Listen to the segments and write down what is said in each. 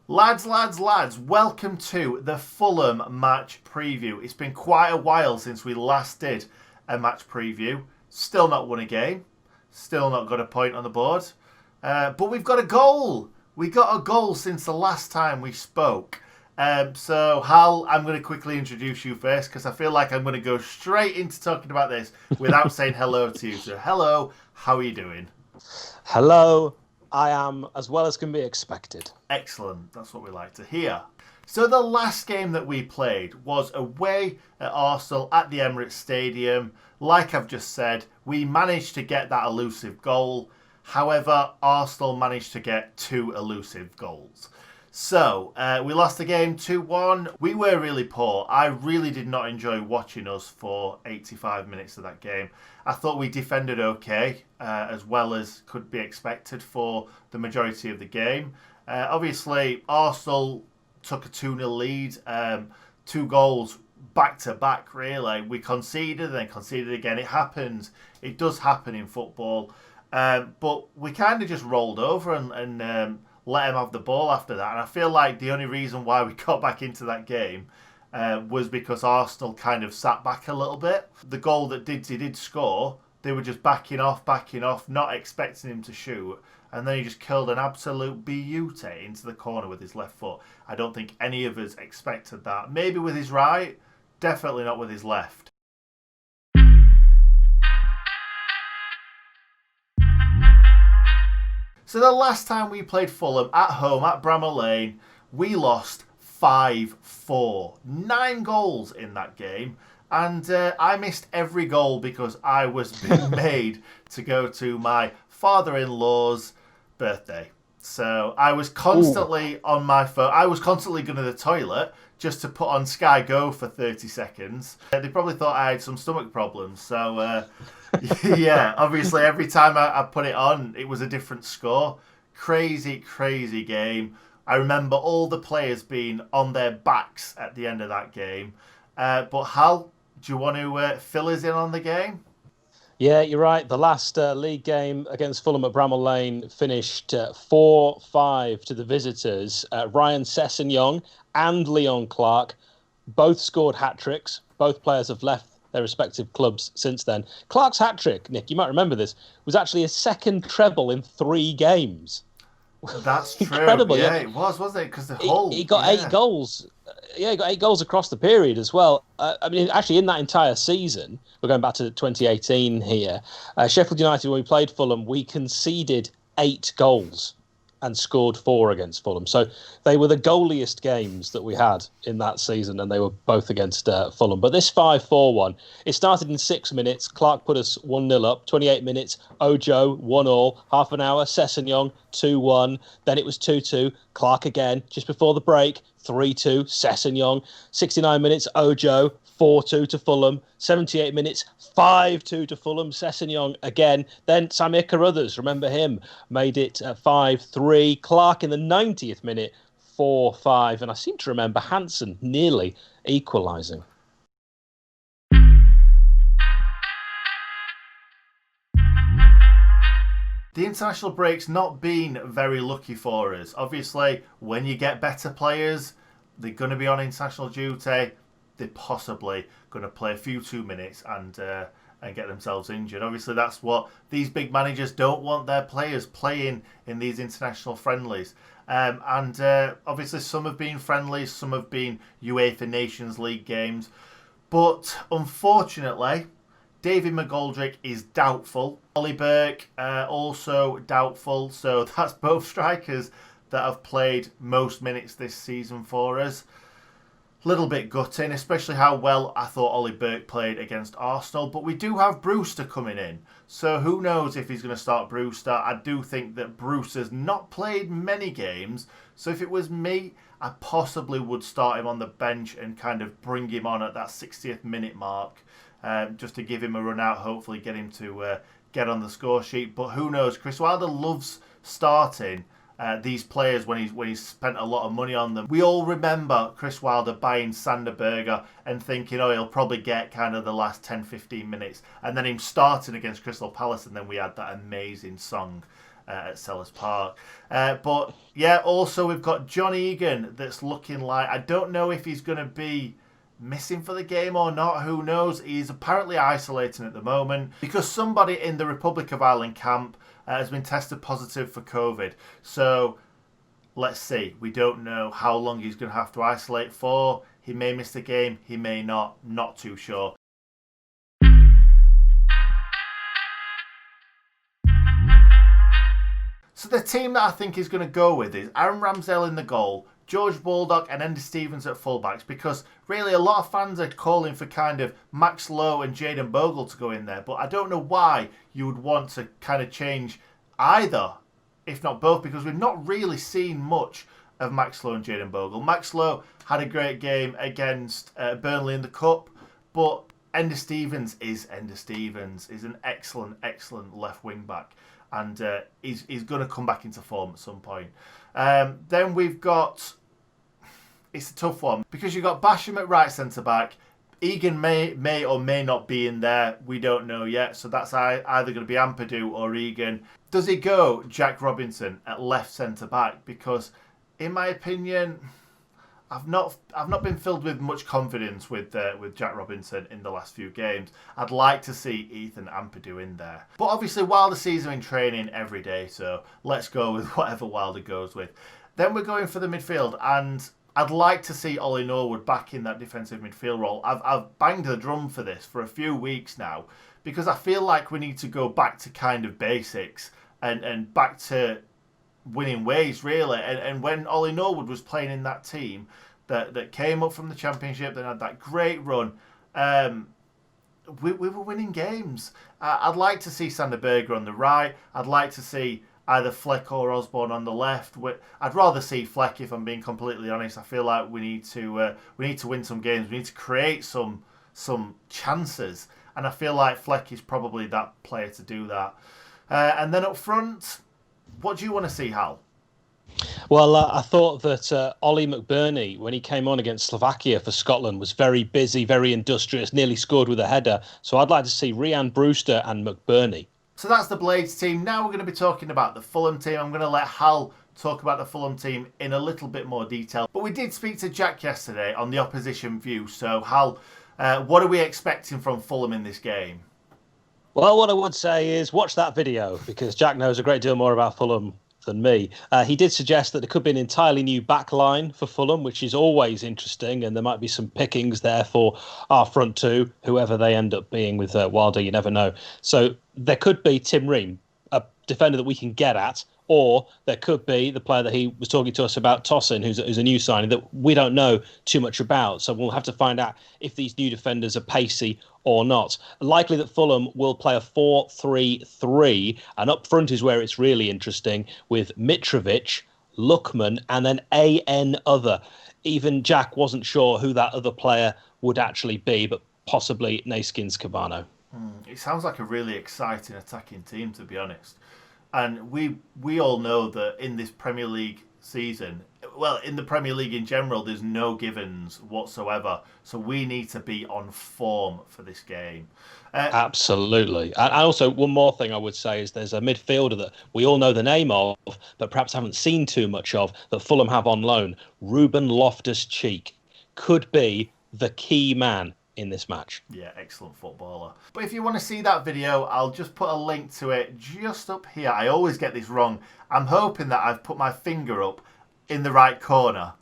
Lads, welcome to the Fulham match preview. It's been quite a while since we last did a match preview. Still not won a game. Still not got a point on the board. But we've got a goal. We got a goal since the last time we spoke. So, Hal, I'm going to quickly introduce you first because I feel like I'm going to go straight into talking about this without saying hello to you. So, hello, how are you doing? Hello, I am as well as can be expected. Excellent. That's what we like to hear. So the last game that we played was away at Arsenal at the Emirates Stadium. Like I've just said, we managed to get that elusive goal. However, Arsenal managed to get two elusive goals. So, we lost the game 2-1. We were really poor. I really did not enjoy watching us for 85 minutes of that game. I thought we defended okay, as well as could be expected for the majority of the game. Obviously, Arsenal took a 2-0 lead. Two goals back-to-back, really. We conceded and then conceded again. It happens. It does happen in football. But we kind of just rolled over and let him have the ball after that. And I feel like the only reason why we got back into that game was because Arsenal kind of sat back a little bit. The goal that he did score, they were just backing off, not expecting him to shoot. And then he just killed an absolute beauty into the corner with his left foot. I don't think any of us expected that. Maybe with his right, definitely not with his left. So the last time we played Fulham at home at Bramall Lane, we lost 5-4. 9 goals in that game. And I missed every goal because I was being made to go to my father-in-law's birthday. So I was constantly on my phone. I was constantly going to the toilet just to put on Sky Go for 30 seconds. They probably thought I had some stomach problems. So, yeah, obviously every time I put it on, it was a different score. Crazy game. I remember all the players being on their backs at the end of that game. But Hal, do you want to fill us in on the game? Yeah, you're right. The last league game against Fulham at Bramall Lane finished 4-5 to the visitors. Ryan Sessegnon and Leon Clark both scored hat-tricks. Both players have left their respective clubs since then. Clark's hat-trick, Nick, you might remember this, was actually his second treble in 3 games. That's true. Incredible. Yeah, it was, wasn't it? Because the whole... He got 8 goals. Yeah, he got 8 goals across the period as well. I mean, actually, in that entire season, we're going back to 2018 here, Sheffield United, when we played Fulham, we conceded 8 goals and scored 4 against Fulham. So they were the goaliest games that we had in that season, and they were both against Fulham. But this 5-4 one, it started in 6 minutes. Clark put us 1-0 up. 28 minutes, Ojo, 1-1. Half an hour, Sessegnon, 2-1. Then it was 2-2. Clark again, just before the break, 3-2, Sessegnon. 69 minutes, Ojo, 4-2 to Fulham. 78 minutes, 5-2 to Fulham. Sessegnon again. Then Samir Carruthers, remember him, made it 5-3. Clark in the 90th minute, 4-5. And I seem to remember Hansen nearly equalising. The international break's not been very lucky for us. Obviously, when you get better players, they're going to be on international duty. They're possibly going to play a few 2 minutes and get themselves injured. Obviously, that's what these big managers don't want their players playing in these international friendlies. Obviously, some have been friendlies, some have been UEFA Nations League games. But unfortunately, David McGoldrick is doubtful. Ollie Burke also doubtful. So that's both strikers that have played most minutes this season for us. Little bit gutting, especially how well I thought Ollie Burke played against Arsenal. But we do have Brewster coming in. So who knows if he's going to start Brewster. I do think that Brewster's not played many games. So if it was me, I possibly would start him on the bench and kind of bring him on at that 60th minute mark. Just to give him a run out, hopefully get him to get on the score sheet. But who knows? Chris Wilder loves starting these players when he's spent a lot of money on them. We all remember Chris Wilder buying Sander Berge and thinking, oh, he'll probably get kind of the last 10-15 minutes. And then him starting against Crystal Palace, and then we had that amazing song at Sellers Park. But yeah, also we've got John Egan that's looking like, I don't know if he's going to be missing for the game or not, who knows. He's apparently isolating at the moment because somebody in the Republic of Ireland camp has been tested positive for COVID. So let's see. We don't know how long he's going to have to isolate for. He may miss the game, he may not too sure. So the team that I think he's going to go with is Aaron Ramsdale in the goal, George Baldock and Andy Stevens at fullbacks, because really a lot of fans are calling for kind of Max Lowe and Jayden Bogle to go in there, but I don't know why you would want to kind of change either, if not both, because we've not really seen much of Max Lowe and Jayden Bogle. Max Lowe had a great game against Burnley in the Cup, but Andy Stevens is Andy Stevens. He's an excellent left wing back. And he's going to come back into form at some point. Then we've got... It's a tough one. Because you've got Basham at right centre-back. Egan may or may not be in there. We don't know yet. So that's either going to be Ampadu or Egan. Does he go Jack Robinson at left centre-back? Because, in my opinion... I've not been filled with much confidence with Jack Robinson in the last few games. I'd like to see Ethan Ampadu in there. But obviously Wilder sees him in training every day, so let's go with whatever Wilder goes with. Then we're going for the midfield, and I'd like to see Ollie Norwood back in that defensive midfield role. I've banged the drum for this for a few weeks now, because I feel like we need to go back to kind of basics and back to winning ways, really. And when Ollie Norwood was playing in that team that came up from the Championship, then had that great run, we were winning games. I'd like to see Sander Berger on the right. I'd like to see either Fleck or Osborne on the left. I'd rather see Fleck, if I'm being completely honest. I feel like we need to win some games. We need to create some chances, and I feel like Fleck is probably that player to do that. And then up front, what do you want to see, Hal? Well, I thought that Ollie McBurney, when he came on against Slovakia for Scotland, was very busy, very industrious, nearly scored with a header. So I'd like to see Rhian Brewster and McBurney. So that's the Blades team. Now we're going to be talking about the Fulham team. I'm going to let Hal talk about the Fulham team in a little bit more detail. But we did speak to Jack yesterday on the opposition view. So, Hal, what are we expecting from Fulham in this game? Well, what I would say is watch that video, because Jack knows a great deal more about Fulham than me. He did suggest that there could be an entirely new back line for Fulham, which is always interesting, and there might be some pickings there for our front two, whoever they end up being with Wilder, you never know. So there could be Tim Ream, a defender that we can get at, or there could be the player that he was talking to us about, Tosin, who's a new signing that we don't know too much about. So we'll have to find out if these new defenders are pacey or not. Likely that Fulham will play a 4-3-3, and up front is where it's really interesting, with Mitrovic, Lookman, and then AN other. Even Jack wasn't sure who that other player would actually be, but possibly Naskins Cabano. It sounds like a really exciting attacking team, to be honest. And we all know that in this Premier League season, well, in the Premier League in general, there's no givens whatsoever. So we need to be on form for this game. Absolutely. And also, one more thing I would say is there's a midfielder that we all know the name of, but perhaps haven't seen too much of, that Fulham have on loan. Ruben Loftus-Cheek could be the key man in this match. Yeah, excellent footballer. But if you want to see that video, I'll just put a link to it just up here. I always get this wrong. I'm hoping that I've put my finger up in the right corner.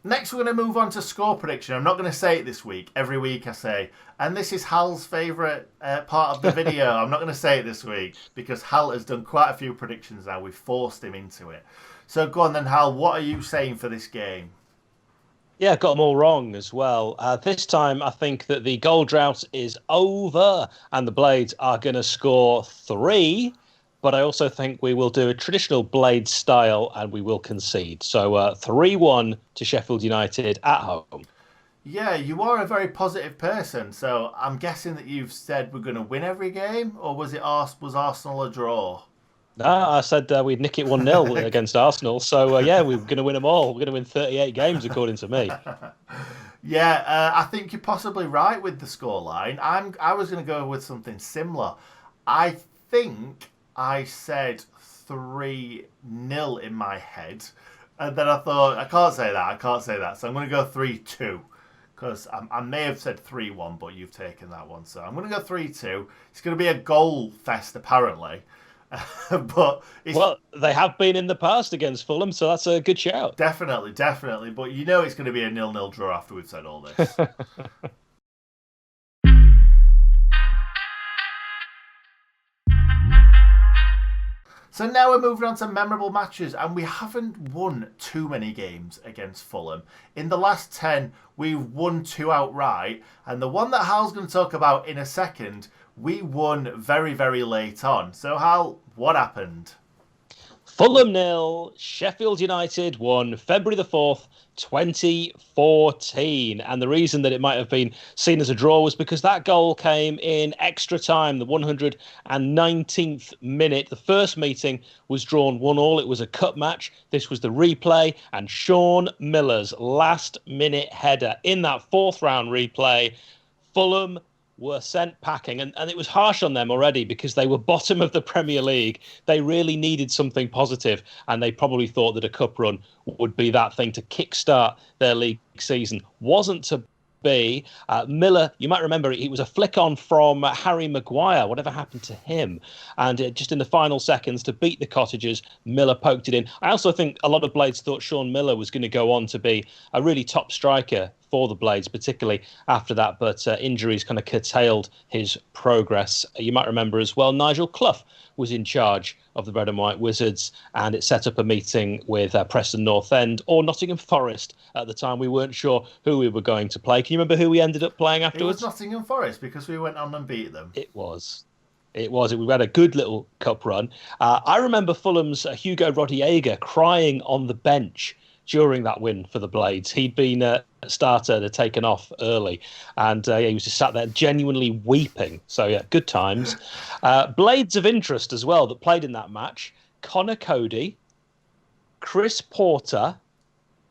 Next, we're going to move on to score prediction. I'm not going to say it this week. Every week I say. And this is Hal's favourite part of the video. I'm not going to say it this week because Hal has done quite a few predictions now. We've forced him into it. So go on then, Hal. What are you saying for this game? Yeah, got them all wrong as well. This time, I think that the goal drought is over and the Blades are going to score 3. But I also think we will do a traditional Blade style and we will concede. So 3-1 to Sheffield United at home. Yeah, you are a very positive person. So I'm guessing that you've said we're going to win every game, or was Arsenal a draw? No, I said we'd nick it 1-0 against Arsenal. So, yeah, we're going to win them all. We're going to win 38 games, according to me. Yeah, I think you're possibly right with the scoreline. I was going to go with something similar. I think I said 3-0 in my head. And then I thought, I can't say that, I can't say that. So I'm going to go 3-2. Because I may have said 3-1, but you've taken that one. So I'm going to go 3-2. It's going to be a goal fest, apparently. But it's Well, they have been in the past against Fulham, so that's a good shout. definitely, definitely. But you know it's going to be a 0-0 draw after we've said all this. So now we're moving on to memorable matches, and we haven't won too many games against Fulham. In the last 10, we've won 2 outright, and the one that Hal's going to talk about in a second, we won very, very late on. So Hal, what happened? Fulham 0, Sheffield United 1, February the 4th, 2014. And the reason that it might have been seen as a draw was because that goal came in extra time, the 119th minute. The first meeting was drawn 1-1. It was a cup match. This was the replay, and Sean Miller's last-minute header in that fourth round replay. Fulham were sent packing, and it was harsh on them already because they were bottom of the Premier League. They really needed something positive, and they probably thought that a cup run would be that thing to kickstart their league season. Wasn't to be. Miller, you might remember, it was a flick on from Harry Maguire. Whatever happened to him? And just in the final seconds to beat the Cottagers, Miller poked it in. I also think a lot of Blades thought Sean Miller was going to go on to be a really top striker for the Blades, particularly after that, but injuries kind of curtailed his progress. You might remember as well, Nigel Clough was in charge of the Red and White Wizards, and it set up a meeting with Preston North End or Nottingham Forest at the time. We weren't sure who we were going to play. Can you remember who we ended up playing afterwards? It was Nottingham Forest because we went on and beat them. It was. We had a good little cup run. I remember Fulham's Hugo Rodallega crying on the bench during that win for the Blades. He'd been a starter, they'd taken off early, and he was just sat there genuinely weeping. So yeah, good times. Blades of interest as well that played in that match: Connor Cody, Chris Porter,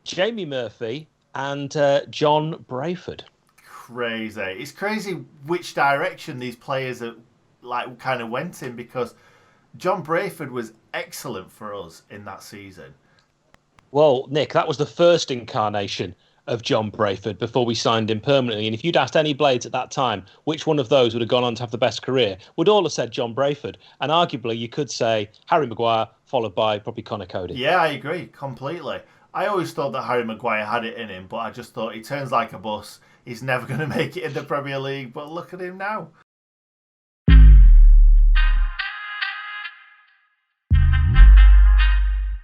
Jamie Murphy, and John Brayford. Crazy. It's crazy which direction these players are, kind of went in, because John Brayford was excellent for us in that season. Well, Nick, that was the first incarnation of John Brayford before we signed him permanently. And if you'd asked any Blades at that time which one of those would have gone on to have the best career, would all have said John Brayford. And arguably, you could say Harry Maguire, followed by probably Connor Cody. Yeah, I agree completely. I always thought that Harry Maguire had it in him, but I just thought he turns like a bus. He's never going to make it in the Premier League, but look at him now.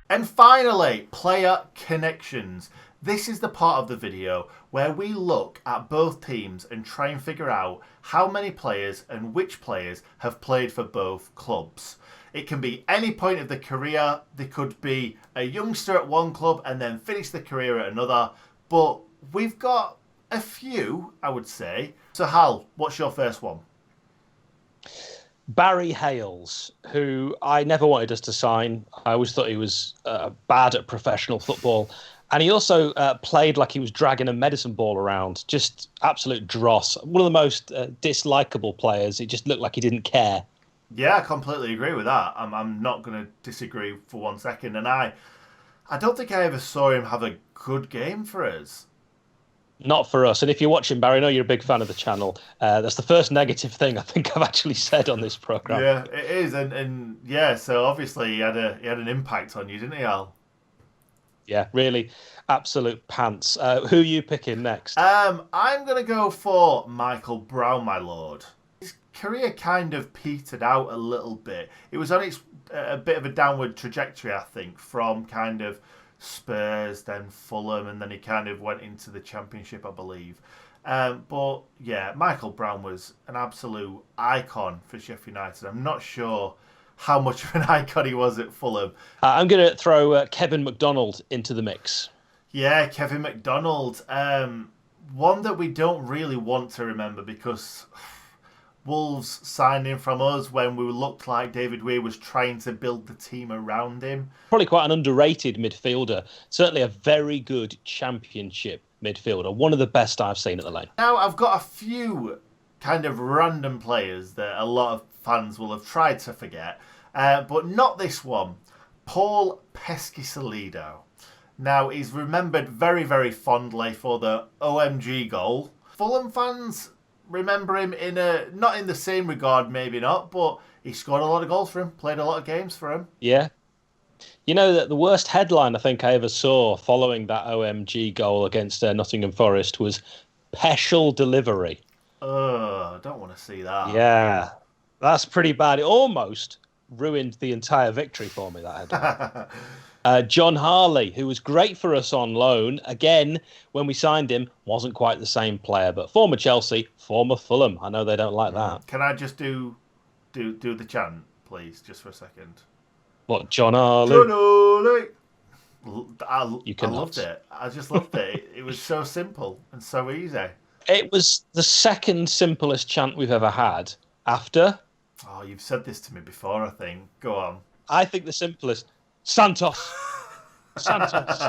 And finally, player connections. This is the part of the video where we look at both teams and try and figure out how many players and which players have played for both clubs. It can be any point of the career. There could be a youngster at one club and then finish the career at another. But we've got a few, I would say. So Hal, what's your first one? Barry Hales, who I never wanted us to sign. I always thought he was bad at professional football. And he also played like he was dragging a medicine ball around. Just absolute dross. One of the most dislikable players. It just looked like he didn't care. Yeah, I completely agree with that. I'm not going to disagree for 1 second. And I don't think I ever saw him have a good game for us. Not for us. And if you're watching, Barry, I know you're a big fan of the channel. That's the first negative thing I think I've actually said on this programme. Yeah, it is. And yeah, so obviously he had an impact on you, didn't he, Al? Yeah, really absolute pants. Who are you picking next? I'm going to go for Michael Brown, my lord. His career kind of petered out a little bit. It was on a bit of a downward trajectory, I think, from kind of Spurs, then Fulham, and then he kind of went into the Championship, I believe. But yeah, Michael Brown was an absolute icon for Sheffield United. I'm not sure how much of an icon he was at Fulham. I'm going to throw Kevin McDonald into the mix. Yeah, Kevin McDonald. One that we don't really want to remember because Wolves signed him from us when we looked like David Weir was trying to build the team around him. Probably quite an underrated midfielder. Certainly a very good Championship midfielder, one of the best I've seen at the Lane. Now, I've got a few kind of random players that a lot of fans will have tried to forget, but not this one. Paul Pesky-Salido. Now, he's remembered very, very fondly for the OMG goal. Fulham fans remember him not in the same regard, maybe not, but he scored a lot of goals for him, played a lot of games for him. Yeah. You know, that the worst headline I think I ever saw following that OMG goal against Nottingham Forest was Peschel delivery. I don't want to see that. Yeah, that's pretty bad. It almost ruined the entire victory for me, that headline. John Harley, who was great for us on loan, again, when we signed him, wasn't quite the same player, but former Chelsea, former Fulham. I know they don't like that. Can I just do the chant, please, just for a second? What, John Harley? John Harley! I loved it. I just loved it. It was so simple and so easy. It was the second simplest chant we've ever had after... Oh, you've said this to me before, I think. Go on. I think the simplest... Santos. Santos.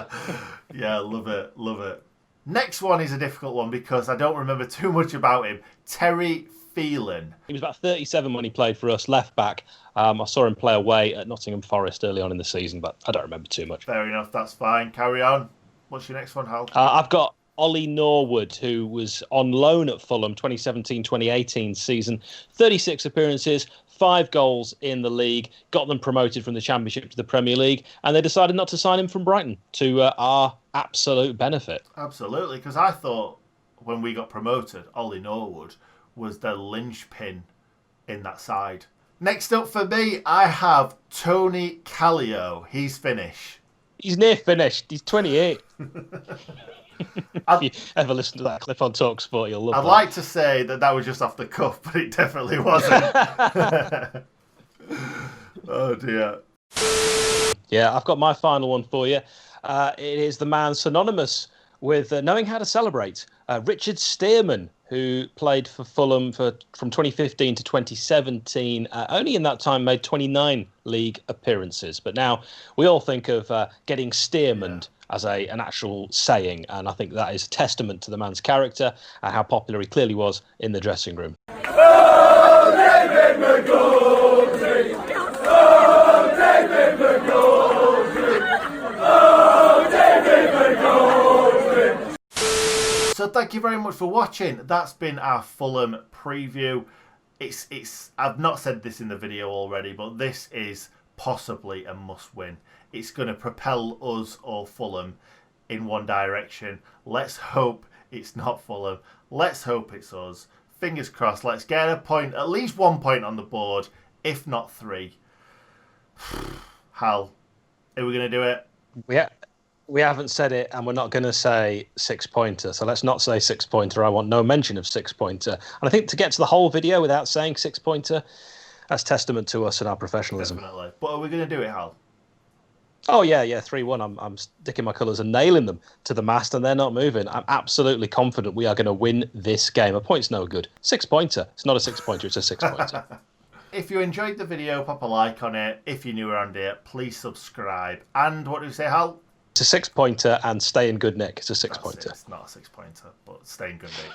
Yeah, love it. Love it. Next one is a difficult one because I don't remember too much about him. Terry Phelan. He was about 37 when he played for us, left back. I saw him play away at Nottingham Forest early on in the season, but I don't remember too much. Fair enough, that's fine. Carry on. What's your next one, Hal? I've got Ollie Norwood, who was on loan at Fulham 2017-2018 season. 36 appearances, 5 goals in the league, got them promoted from the Championship to the Premier League, and they decided not to sign him from Brighton, to our absolute benefit. Absolutely, because I thought when we got promoted, Ollie Norwood was the linchpin in that side. Next up for me, I have Tony Callio. He's Finnish. He's near finished. He's 28. If you ever listen to that clip on TalkSport, you'll love it. I'd like to say that was just off the cuff, but it definitely wasn't. Oh, dear. Yeah, I've got my final one for you. It is the man synonymous with knowing how to celebrate. Richard Stearman, who played for Fulham from 2015 to 2017. Only in that time made 29 league appearances. But now we all think of getting Stearmaned as an actual saying. And I think that is a testament to the man's character and how popular he clearly was in the dressing room. Oh, David McGoldrick! Oh, David McGoldrick! Oh, David McGoldrick! So thank you very much for watching. That's been our Fulham preview. I've not said this in the video already, but this is possibly a must-win. It's going to propel us or Fulham in one direction. Let's hope it's not Fulham. Let's hope it's us. Fingers crossed. Let's get a point, at least 1 point on the board, if not 3. Hal, are we going to do it? We haven't said it, and we're not going to say 6-pointer. So let's not say 6-pointer. I want no mention of 6-pointer. And I think to get to the whole video without saying 6-pointer, that's testament to us and our professionalism. Definitely. But are we going to do it, Hal? Oh, yeah, 3-1. I'm sticking my colours and nailing them to the mast, and they're not moving. I'm absolutely confident we are going to win this game. A point's no good. 6-pointer. It's not a 6-pointer, it's a 6-pointer. If you enjoyed the video, pop a like on it. If you're new around here, please subscribe. And what do we say, Hal? It's a 6-pointer, and stay in good nick. It's a 6-pointer. It's not a 6-pointer, but stay in good nick.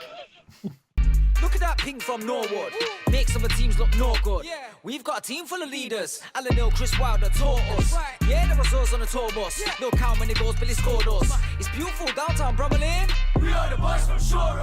Look at that ping from Norwood. Makes other teams look no good. Yeah. We've got a team full of leaders. Alan Hill, Chris Wilder taught us. Right. Yeah, there was us on the tour bus. Yeah. Look how many goals Billy scored us. It's beautiful downtown Bramall Lane. We are the boys from Shore.